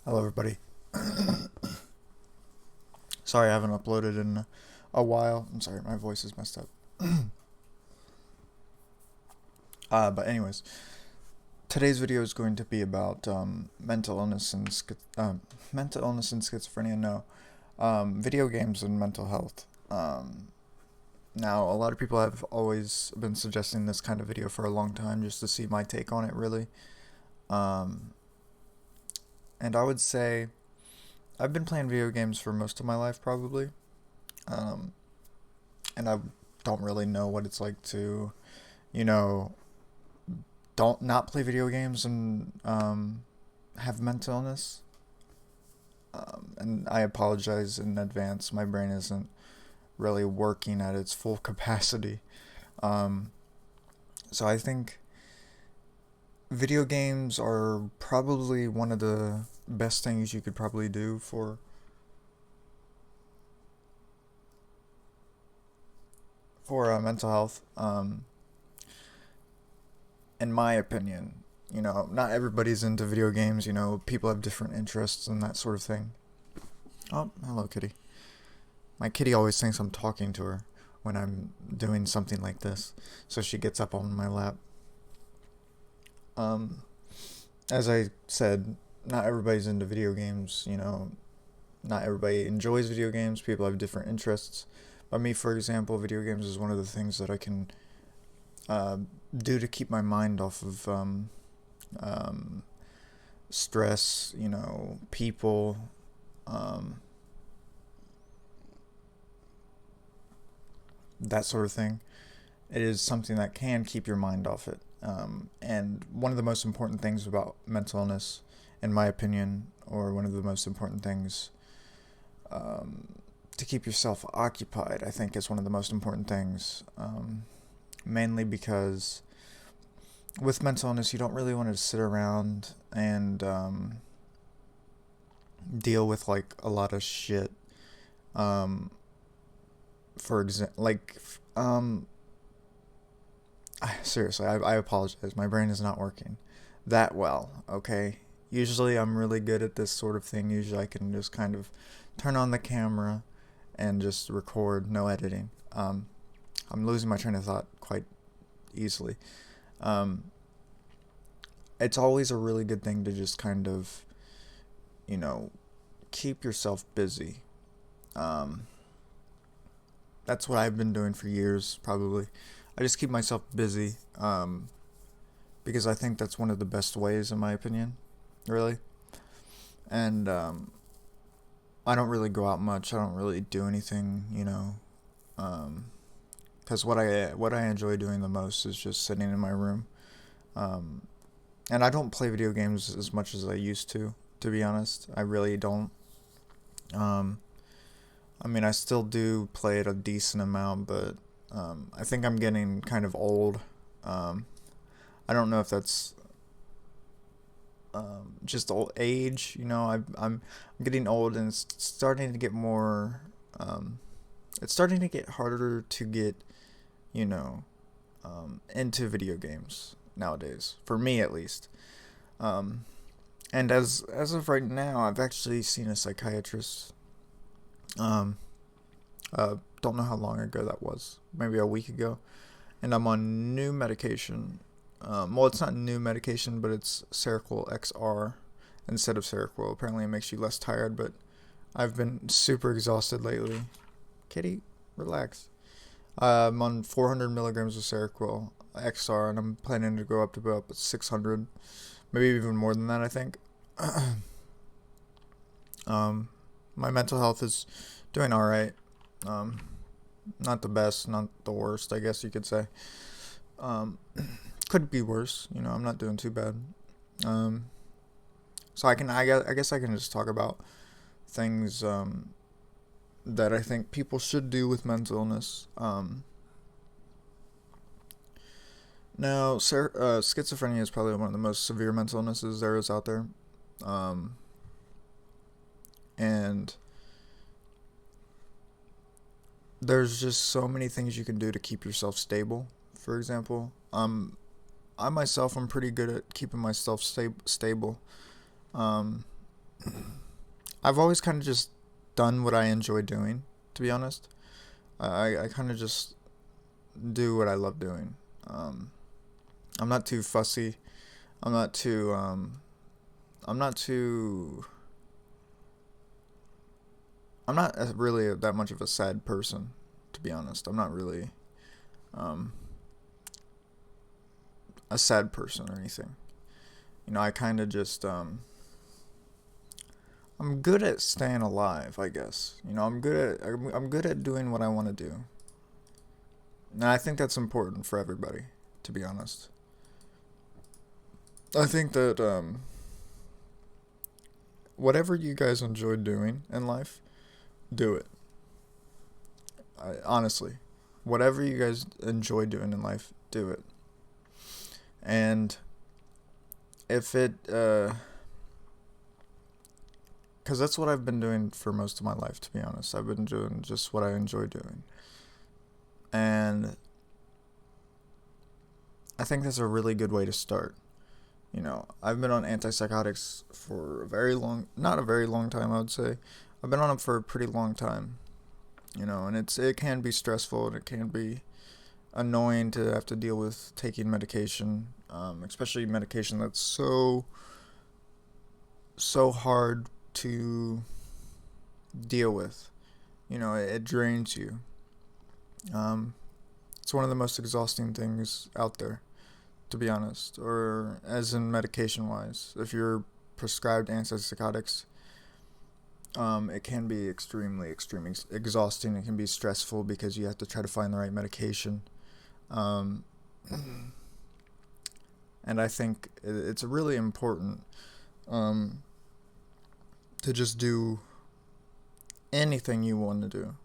Hello, everybody. Sorry, I haven't uploaded in a while. I'm sorry, my voice is messed up. But anyways, today's video is going to be about mental illness and schizophrenia. No, video games and mental health. Now, a lot of people have always been suggesting this kind of video for a long time, just to see my take on it, really. And I would say I've been playing video games for most of my life, probably. Um, and I don't really know what it's like to, you know, don't not play video games and have mental illness. And I apologize in advance. My brain isn't really working at its full capacity. Um, so I think video games are probably one of the best things you could probably do for mental health. In my opinion, not everybody's into video games. People have different interests and that sort of thing. Oh, hello, kitty. My kitty always thinks I'm talking to her when I'm doing something like this, so she gets up on my lap. Um, as I said, not everybody's into video games. Not everybody enjoys video games. People have different interests. But me, for example, video games is one of the things that I can uh, do to keep my mind off of um, stress, people, um, that sort of thing. It is something that can keep your mind off it. And one of the most important things about mental illness, in my opinion, or one of the most important things um, to keep yourself occupied, I think is one of the most important things. Mainly because with mental illness, you don't really want to sit around and deal with like a lot of shit. Um, for example, seriously, I apologize. My brain is not working that well, okay? Usually I'm really good at this sort of thing. Usually I can just kind of turn on the camera and just record, no editing. I'm losing my train of thought quite easily. Um, it's always a really good thing to just kind of, you know, keep yourself busy. Um, that's what I've been doing for years, probably. I just keep myself busy because I think that's one of the best ways, in my opinion, really. And I don't really go out much. I don't really do anything, because what I enjoy doing the most is just sitting in my room. Um, and I don't play video games as much as I used to be honest. I really don't. Um, I mean, I still do play it a decent amount, but I think I'm getting kind of old. Um, I don't know if that's just old age. I'm getting old, and it's starting to get more. It's starting to get harder to get, you know, into video games nowadays. For me, at least. Um, and as of right now, I've actually seen a psychiatrist. Um, don't know how long ago that was. Maybe a week ago, and I'm on new medication. Well, it's not new medication, but it's Seroquel XR instead of Seroquel. Apparently, it makes you less tired, but I've been super exhausted lately. Kitty, relax. I'm on 400 milligrams of Seroquel XR, and I'm planning to go up to about 600, maybe even more than that, I think. um, my mental health is doing all right. Um, not the best, not the worst, I guess you could say. Um, could be worse. I'm not doing too bad. Um, so I guess I can just talk about things that I think people should do with mental illness. Now, schizophrenia is probably one of the most severe mental illnesses there is out there. Um, and there's just so many things you can do to keep yourself stable. For example, I myself am pretty good at keeping myself stable. Um, I've always kind of just done what I enjoy doing, to be honest. I kind of just do what I love doing. Um, I'm not too fussy. I'm not too, I'm not too, I'm not really that much of a sad person, to be honest. I'm not really, um, a sad person or anything. I kind of just, I'm good at staying alive, I guess. I'm good at doing what I want to do. And I think that's important for everybody, to be honest. I think that whatever you guys enjoy doing in life, do it. Honestly, whatever you guys enjoy doing in life, do it. And if it, because that's what I've been doing for most of my life, to be honest. I've been doing just what I enjoy doing. And I think that's a really good way to start. I've been on antipsychotics for not a very long time, I would say. I've been on them for a pretty long time, and it can be stressful and it can be annoying to have to deal with taking medication, especially medication that's so hard to deal with. It drains you. It's one of the most exhausting things out there, to be honest, or as in medication wise. If you're prescribed antipsychotics, it can be extremely exhausting. It can be stressful because you have to try to find the right medication. Um, and I think it's really important to just do anything you want to do.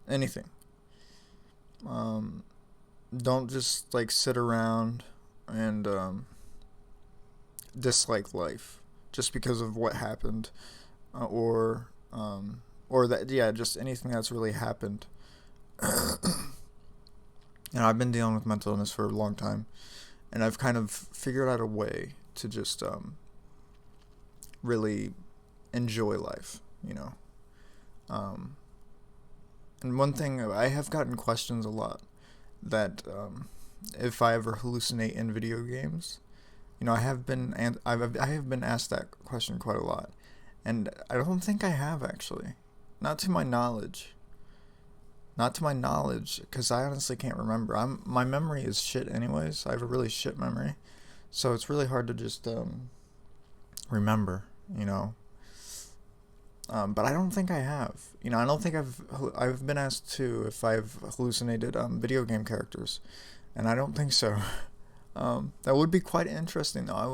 Anything. Don't just like sit around and dislike life just because of what happened, or that just anything that's really happened. I've been dealing with mental illness for a long time, and I've kind of figured out a way to just really enjoy life. And one thing, I have gotten questions a lot that if I ever hallucinate in video games, I have been asked that question quite a lot, and I don't think I have actually, not to my knowledge. Not to my knowledge, because I honestly can't remember. My memory is shit anyways. I have a really shit memory, so it's really hard to just remember. But I don't think I have. I don't think I've been asked to if I've hallucinated video game characters, and I don't think so. That would be quite interesting though. I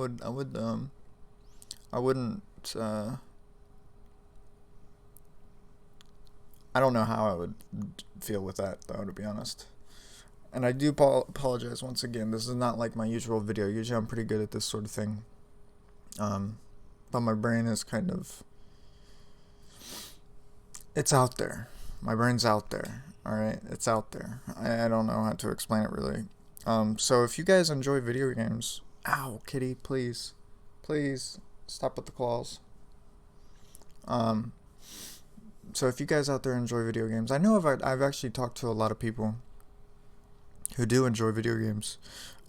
wouldn't. I don't know how I would feel with that though, to be honest. And I do apologize once again. This is not like my usual video. Usually I'm pretty good at this sort of thing. But my brain is kind of, it's out there. My brain's out there. Alright? It's out there. I don't know how to explain it really. So if you guys enjoy video games, ow, kitty, please. Please stop with the claws. So if you guys out there enjoy video games, I know I've actually talked to a lot of people who do enjoy video games.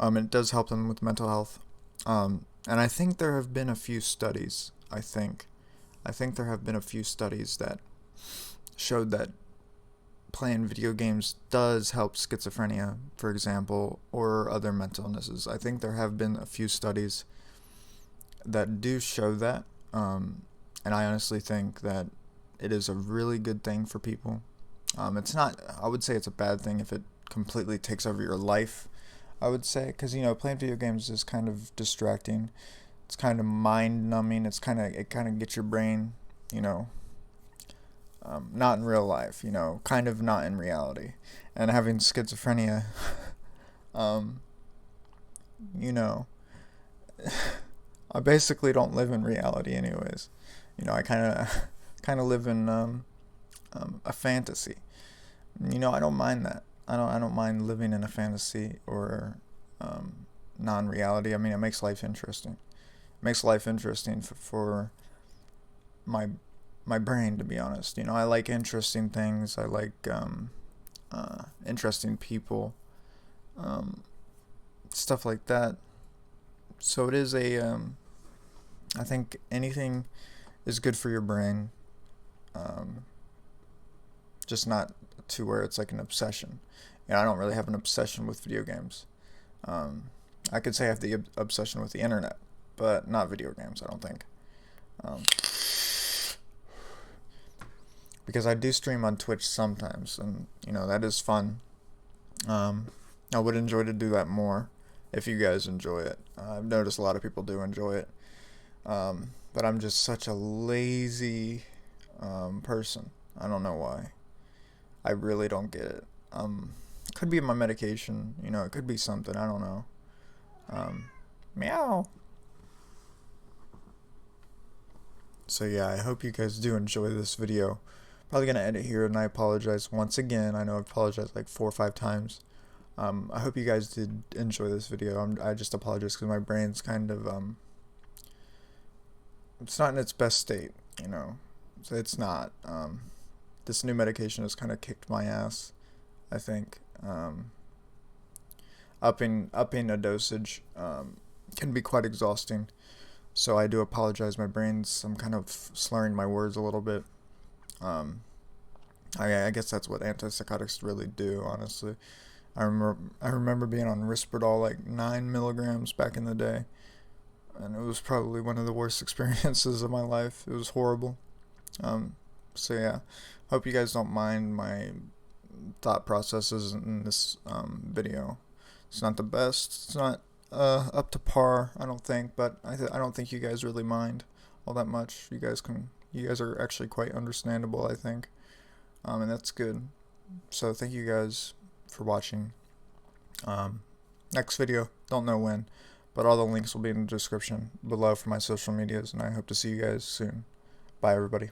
It does help them with mental health. And I think there have been a few studies, I think there have been a few studies that showed that playing video games does help schizophrenia, for example, or other mental illnesses. I think there have been a few studies that do show that. And I honestly think that it is a really good thing for people. It's not, I would say it's a bad thing if it completely takes over your life, I would say, because, playing video games is kind of distracting. It's kind of mind numbing. It kind of gets your brain, not in real life, kind of not in reality. And having schizophrenia, I basically don't live in reality anyways. I kind of live in a fantasy. I don't mind that. I don't mind living in a fantasy or non-reality. I mean, it makes life interesting. It makes life interesting for my my brain, to be honest. You know, I like interesting things. I like interesting people, stuff like that. So it is I think anything is good for your brain, um, just not to where it's like an obsession. You know, I don't really have an obsession with video games. Um, I could say I have the obsession with the internet, but not video games, I don't think. Um, because I do stream on Twitch sometimes, and you know that is fun. Um, I would enjoy to do that more if you guys enjoy it. I've noticed a lot of people do enjoy it, but I'm just such a lazy person. I don't know why. I really don't get it. Could be my medication, you know, it could be something, I don't know. Meow. So yeah, I hope you guys do enjoy this video. Probably gonna end it here, and I apologize once again. I know I've apologized like 4 or 5 times. I hope you guys did enjoy this video. I just apologize because my brain's kind of it's not in its best state, you know. So it's not. This new medication has kind of kicked my ass, I think. Upping a dosage can be quite exhausting. So I do apologize. My brain's, I'm kind of slurring my words a little bit. I guess that's what antipsychotics really do, honestly. I remember being on Risperdal like 9 milligrams back in the day, and it was probably one of the worst experiences of my life. It was horrible. So yeah, hope you guys don't mind my thought processes in this video. It's not the best. It's not up to par, I don't think, but I don't think you guys really mind all that much. You guys are actually quite understandable, I think, and that's good. So thank you guys for watching. Next video, don't know when, but all the links will be in the description below for my social medias, and I hope to see you guys soon. Bye, everybody.